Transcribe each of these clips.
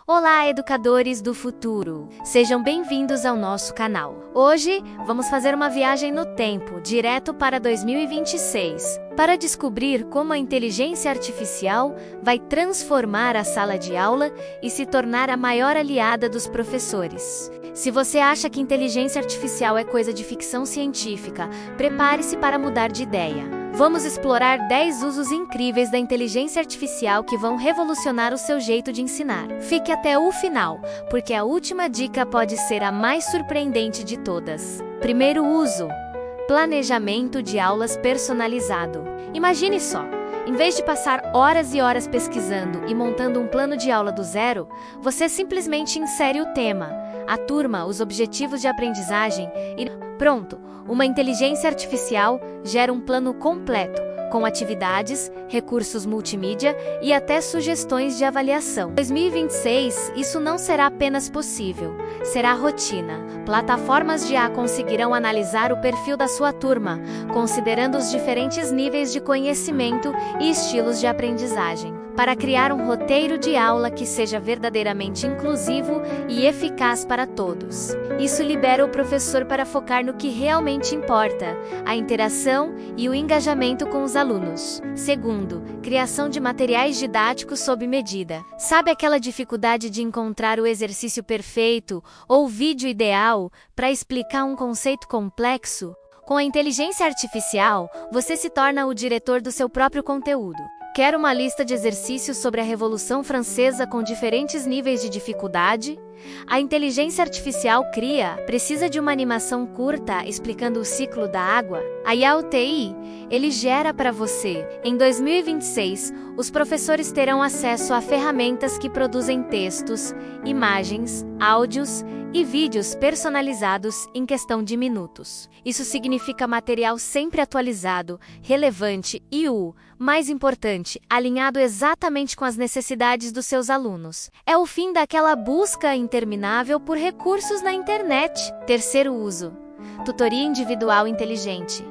Olá, educadores do futuro! Sejam bem-vindos ao nosso canal. Hoje, vamos fazer uma viagem no tempo, direto para 2026, para descobrir como a inteligência artificial vai transformar a sala de aula e se tornar a maior aliada dos professores. Se você acha que inteligência artificial é coisa de ficção científica, prepare-se para mudar de ideia. Vamos explorar 10 usos incríveis da inteligência artificial que vão revolucionar o seu jeito de ensinar. Fique até o final, porque a última dica pode ser a mais surpreendente de todas. Primeiro uso: planejamento de aulas personalizado. Imagine só, em vez de passar horas e horas pesquisando e montando um plano de aula do zero, você simplesmente insere o tema, a turma, os objetivos de aprendizagem e pronto! Uma inteligência artificial gera um plano completo, com atividades, recursos multimídia e até sugestões de avaliação. Em 2026, isso não será apenas possível, será rotina. Plataformas de IA conseguirão analisar o perfil da sua turma, considerando os diferentes níveis de conhecimento e estilos de aprendizagem, para criar um roteiro de aula que seja verdadeiramente inclusivo e eficaz para todos. Isso libera o professor para focar no que realmente importa, a interação e o engajamento com os alunos. Segundo, criação de materiais didáticos sob medida. Sabe aquela dificuldade de encontrar o exercício perfeito ou o vídeo ideal para explicar um conceito complexo? Com a inteligência artificial, você se torna o diretor do seu próprio conteúdo. Quer uma lista de exercícios sobre a Revolução Francesa com diferentes níveis de dificuldade? A inteligência artificial precisa de uma animação curta explicando o ciclo da água? A IAUTI, ele gera para você. Em 2026, os professores terão acesso a ferramentas que produzem textos, imagens, áudios e vídeos personalizados em questão de minutos. Isso significa material sempre atualizado, relevante e mais importante, alinhado exatamente com as necessidades dos seus alunos. É o fim daquela busca interminável por recursos na internet. Terceiro uso: tutoria individual inteligente.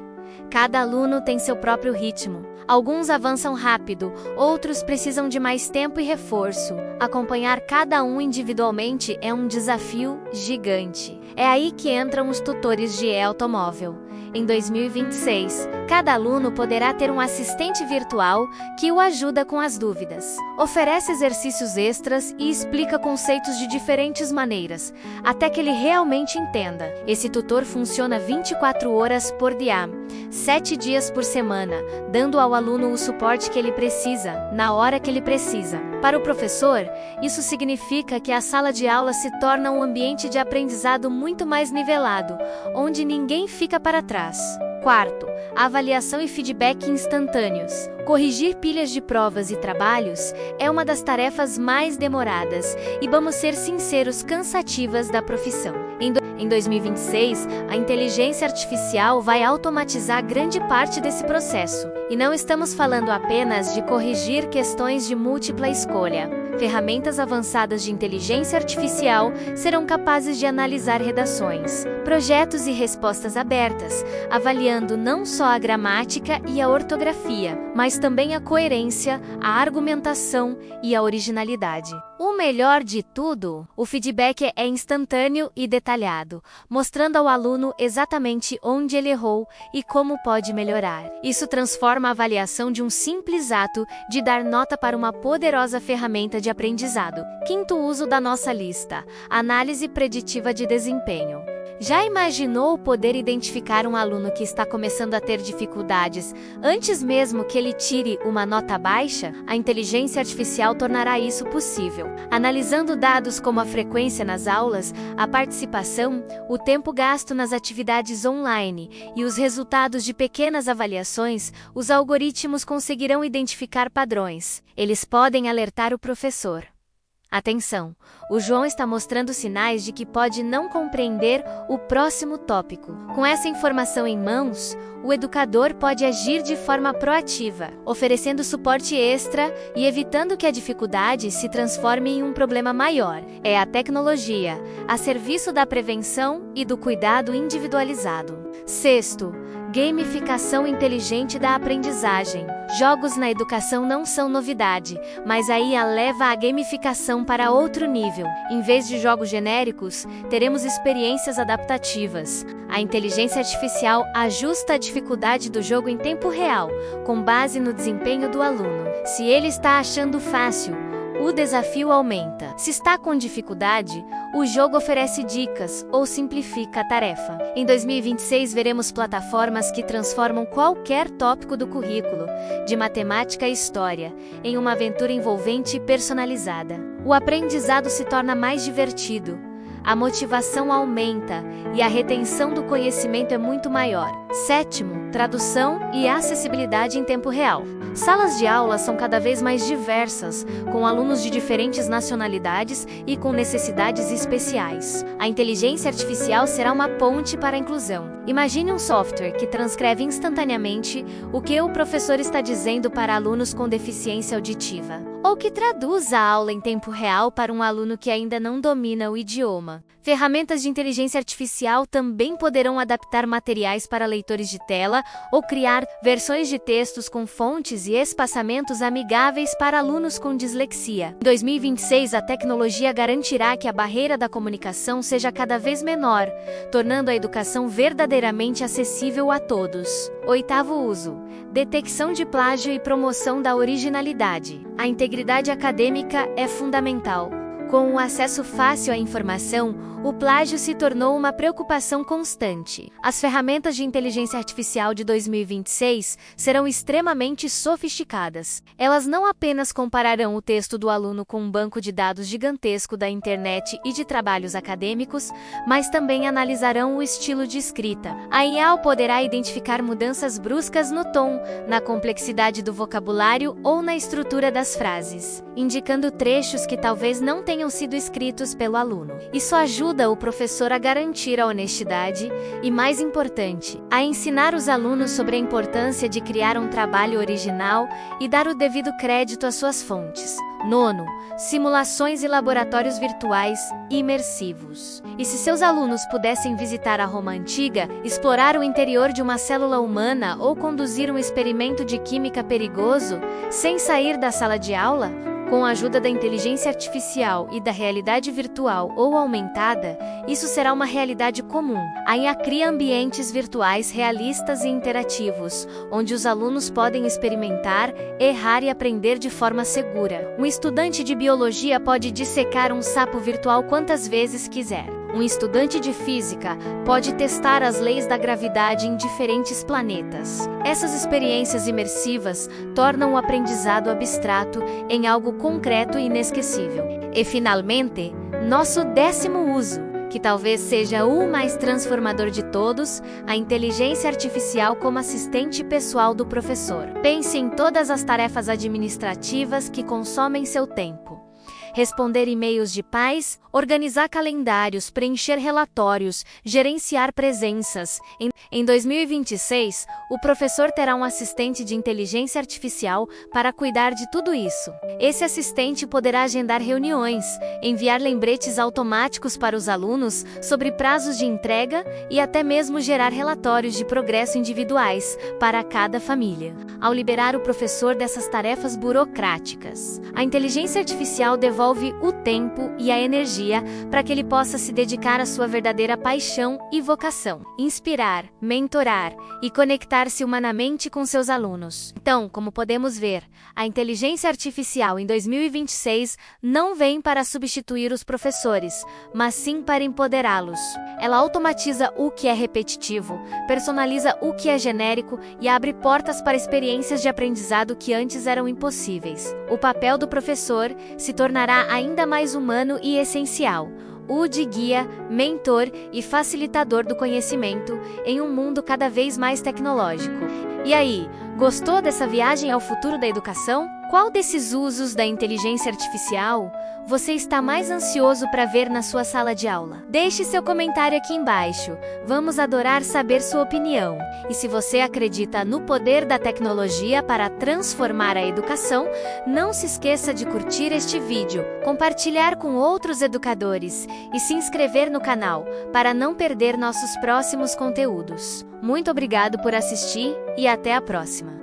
Cada aluno tem seu próprio ritmo. Alguns avançam rápido, outros precisam de mais tempo e reforço. Acompanhar cada um individualmente é um desafio gigante. É aí que entram os tutores de e-automóvel. Em 2026, cada aluno poderá ter um assistente virtual que o ajuda com as dúvidas. Oferece exercícios extras e explica conceitos de diferentes maneiras, até que ele realmente entenda. Esse tutor funciona 24 horas por dia, 7 dias por semana, dando ao aluno o suporte que ele precisa, na hora que ele precisa. Para o professor, isso significa que a sala de aula se torna um ambiente de aprendizado muito mais nivelado, onde ninguém fica para trás. Quarto, avaliação e feedback instantâneos. Corrigir pilhas de provas e trabalhos é uma das tarefas mais demoradas e, vamos ser sinceros, cansativas da profissão. Em 2026, a inteligência artificial vai automatizar grande parte desse processo. E não estamos falando apenas de corrigir questões de múltipla escolha. Ferramentas avançadas de inteligência artificial serão capazes de analisar redações, projetos e respostas abertas, avaliando não só a gramática e a ortografia, mas também a coerência, a argumentação e a originalidade. O melhor de tudo, o feedback é instantâneo e detalhado, mostrando ao aluno exatamente onde ele errou e como pode melhorar. Isso transforma a avaliação de um simples ato de dar nota para uma poderosa ferramenta de aprendizado. Quinto uso da nossa lista: análise preditiva de desempenho. Já imaginou poder identificar um aluno que está começando a ter dificuldades antes mesmo que ele tire uma nota baixa? A inteligência artificial tornará isso possível. Analisando dados como a frequência nas aulas, a participação, o tempo gasto nas atividades online e os resultados de pequenas avaliações, os algoritmos conseguirão identificar padrões. Eles podem alertar o professor. Atenção! O João está mostrando sinais de que pode não compreender o próximo tópico. Com essa informação em mãos, o educador pode agir de forma proativa, oferecendo suporte extra e evitando que a dificuldade se transforme em um problema maior. É a tecnologia, a serviço da prevenção e do cuidado individualizado. Sexto, Gamificação inteligente da aprendizagem. Jogos na educação não são novidade, mas a IA leva a gamificação para outro nível. Em vez de jogos genéricos, teremos experiências adaptativas. A inteligência artificial ajusta a dificuldade do jogo em tempo real, com base no desempenho do aluno. Se ele está achando fácil, o desafio aumenta. Se está com dificuldade, o jogo oferece dicas ou simplifica a tarefa. Em 2026, veremos plataformas que transformam qualquer tópico do currículo, de matemática e história, em uma aventura envolvente e personalizada. O aprendizado se torna mais divertido, a motivação aumenta e a retenção do conhecimento é muito maior. Sétimo, tradução e acessibilidade em tempo real. Salas de aula são cada vez mais diversas, com alunos de diferentes nacionalidades e com necessidades especiais. A inteligência artificial será uma ponte para a inclusão. Imagine um software que transcreve instantaneamente o que o professor está dizendo para alunos com deficiência auditiva, ou que traduz a aula em tempo real para um aluno que ainda não domina o idioma. Ferramentas de inteligência artificial também poderão adaptar materiais para leitores de tela ou criar versões de textos com fontes e espaçamentos amigáveis para alunos com dislexia. Em 2026, a tecnologia garantirá que a barreira da comunicação seja cada vez menor, tornando a educação verdadeiramente acessível a todos. Oitavo uso: detecção de plágio e promoção da originalidade. A integridade acadêmica é fundamental. Com o acesso fácil à informação, o plágio se tornou uma preocupação constante. As ferramentas de inteligência artificial de 2026 serão extremamente sofisticadas. Elas não apenas compararão o texto do aluno com um banco de dados gigantesco da internet e de trabalhos acadêmicos, mas também analisarão o estilo de escrita. A IA poderá identificar mudanças bruscas no tom, na complexidade do vocabulário ou na estrutura das frases, indicando trechos que talvez não tenham sido escritos pelo aluno. Isso ajuda o professor a garantir a honestidade e, mais importante, a ensinar os alunos sobre a importância de criar um trabalho original e dar o devido crédito às suas fontes. Nono, simulações e laboratórios virtuais imersivos. E se seus alunos pudessem visitar a Roma Antiga, explorar o interior de uma célula humana ou conduzir um experimento de química perigoso, sem sair da sala de aula? Com a ajuda da inteligência artificial e da realidade virtual ou aumentada, isso será uma realidade comum. A IA cria ambientes virtuais realistas e interativos, onde os alunos podem experimentar, errar e aprender de forma segura. Um estudante de biologia pode dissecar um sapo virtual quantas vezes quiser. Um estudante de física pode testar as leis da gravidade em diferentes planetas. Essas experiências imersivas tornam o aprendizado abstrato em algo concreto e inesquecível. E, finalmente, nosso 10º uso, que talvez seja o mais transformador de todos, a inteligência artificial como assistente pessoal do professor. Pense em todas as tarefas administrativas que consomem seu tempo. Responder e-mails de pais, organizar calendários, preencher relatórios, gerenciar presenças. Em 2026, o professor terá um assistente de inteligência artificial para cuidar de tudo isso. Esse assistente poderá agendar reuniões, enviar lembretes automáticos para os alunos sobre prazos de entrega e até mesmo gerar relatórios de progresso individuais para cada família. Ao liberar o professor dessas tarefas burocráticas, a inteligência artificial devolve o tempo e a energia para que ele possa se dedicar à sua verdadeira paixão e vocação: inspirar, mentorar e conectar-se humanamente com seus alunos. Então, como podemos ver, a inteligência artificial em 2026 não vem para substituir os professores, mas sim para empoderá-los. Ela automatiza o que é repetitivo, personaliza o que é genérico e abre portas para experiências de aprendizado que antes eram impossíveis. O papel do professor se tornará ainda mais humano e essencial, o de guia, mentor e facilitador do conhecimento em um mundo cada vez mais tecnológico. E aí, gostou dessa viagem ao futuro da educação? Qual desses usos da inteligência artificial você está mais ansioso para ver na sua sala de aula? Deixe seu comentário aqui embaixo. Vamos adorar saber sua opinião. E se você acredita no poder da tecnologia para transformar a educação, não se esqueça de curtir este vídeo, compartilhar com outros educadores e se inscrever no canal para não perder nossos próximos conteúdos. Muito obrigado por assistir e até a próxima.